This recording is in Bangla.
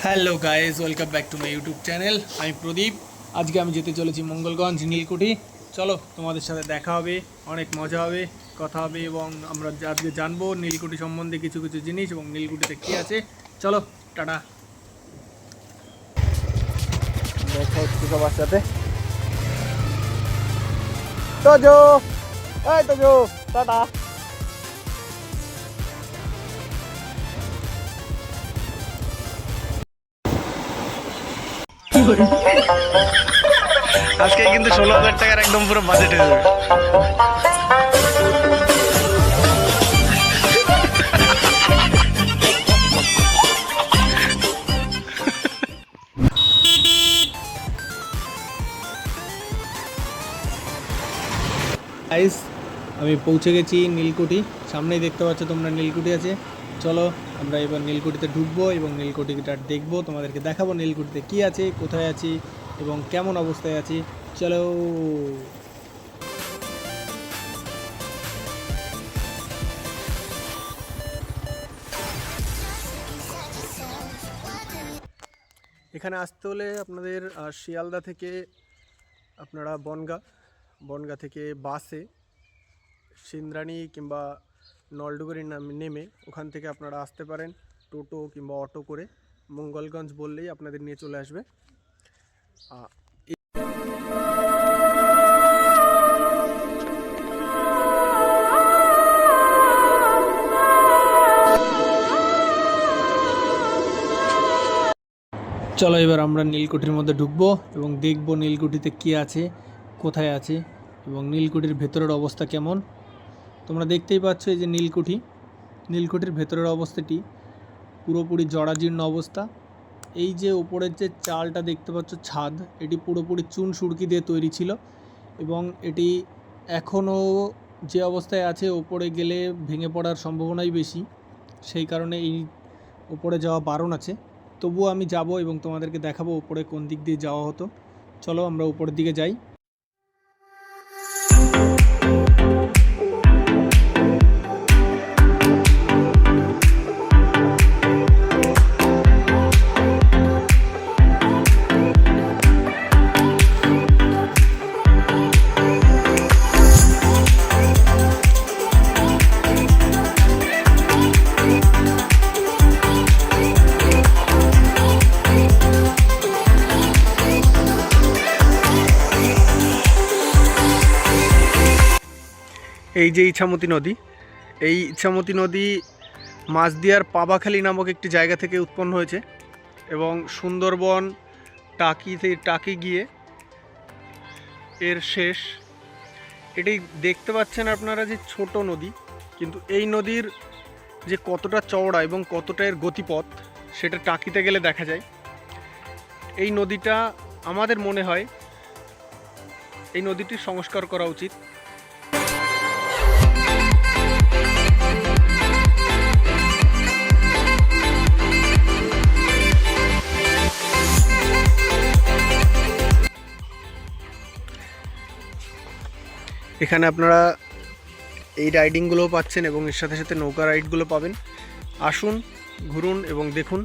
Hello guys, welcome back to my YouTube channel. আমি প্রদীপ। আজকে আমি যেতে চলেছি মঙ্গলগঞ্জ নীলকুঠি। চলো তোমাদের সাথে দেখা হবে, অনেক মজা হবে, কথা হবে এবং আমরা আজকে জানবো নীলকুঠি সম্বন্ধে কিছু কিছু জিনিস এবং নীলকুঠিতে কী আছে। চলো টাটা। দেখা হচ্ছে সবার সাথে। তোজো, এই তোজো, টাটা। আজকে কিন্তু 16,000 টাকার একদম পুরো বাজেট হয়ে যাবে। গাইস, আমি পৌঁছে গেছি নীলকুঠি। সামনেই দেখতে পাচ্ছ তোমরা নীলকুঠি আছে। চলো আমরা এবার নীলকুঠিতে ঢুকবো এবং নীলকুঠিটা দেখবো, তোমাদেরকে দেখাবো নীলকুঠিতে কী আছে, কোথায় আছি এবং কেমন অবস্থায় আছি। চলো। এখানে আসতে হলে আপনাদের শিয়ালদা থেকে আপনারা বনগা থেকে বাসে সিন্দ্রাণী কিংবা নলডুগুরি নেমে ওখান থেকে আপনারা আসতে পারেন টোটো কিংবা অটো করে। মঙ্গলগঞ্জ বললেই আপনাদের নিয়ে চলে আসবে। চলো এবার আমরা নীলকুঠির মধ্যে ঢুকবো এবং দেখবো নীলকুঠিতে কী আছে, কোথায় আছে এবং নীলকুঠির ভেতরের অবস্থা কেমন। তোমরা দেখতেই পাচ্ছ এই যে নীলকুঠির ভেতরের অবস্থাটি পুরোপুরি জরাজীর্ণ অবস্থা। এই যে ওপরের যে চালটা দেখতে পাচ্ছ, ছাদ, এটি পুরোপুরি চুন সুড়কি দিয়ে তৈরি ছিল এবং এটি এখনও যে অবস্থায় আছে ওপরে গেলে ভেঙে পড়ার সম্ভাবনাই বেশি। সেই কারণে এই ওপরে যাওয়া বারণ আছে। তবুও আমি যাব এবং তোমাদেরকে দেখাবো ওপরে কোন দিক দিয়ে যাওয়া হতো। চলো আমরা উপরের দিকে যাই। এই যে ইছামতি নদী, এই ইছামতি নদী মাঝদিয়ার পাবাখালী নামক একটি জায়গা থেকে উৎপন্ন হয়েছে এবং সুন্দরবন টাকি গিয়ে এর শেষ। এটি দেখতে পাচ্ছেন আপনারা যে ছোট নদী, কিন্তু এই নদীর যে কতটা চওড়া এবং কতটা এর গতিপথ সেটা টাকিতে গেলে দেখা যায়। এই নদীটা আমাদের মনে হয় এই নদীটির সংস্কার করা উচিত। এখানে আপনারা এই রাইডিংগুলোও পাচ্ছেন এবং এর সাথে সাথে নৌকা রাইডগুলো পাবেন। আসুন, ঘুরুন এবং দেখুন।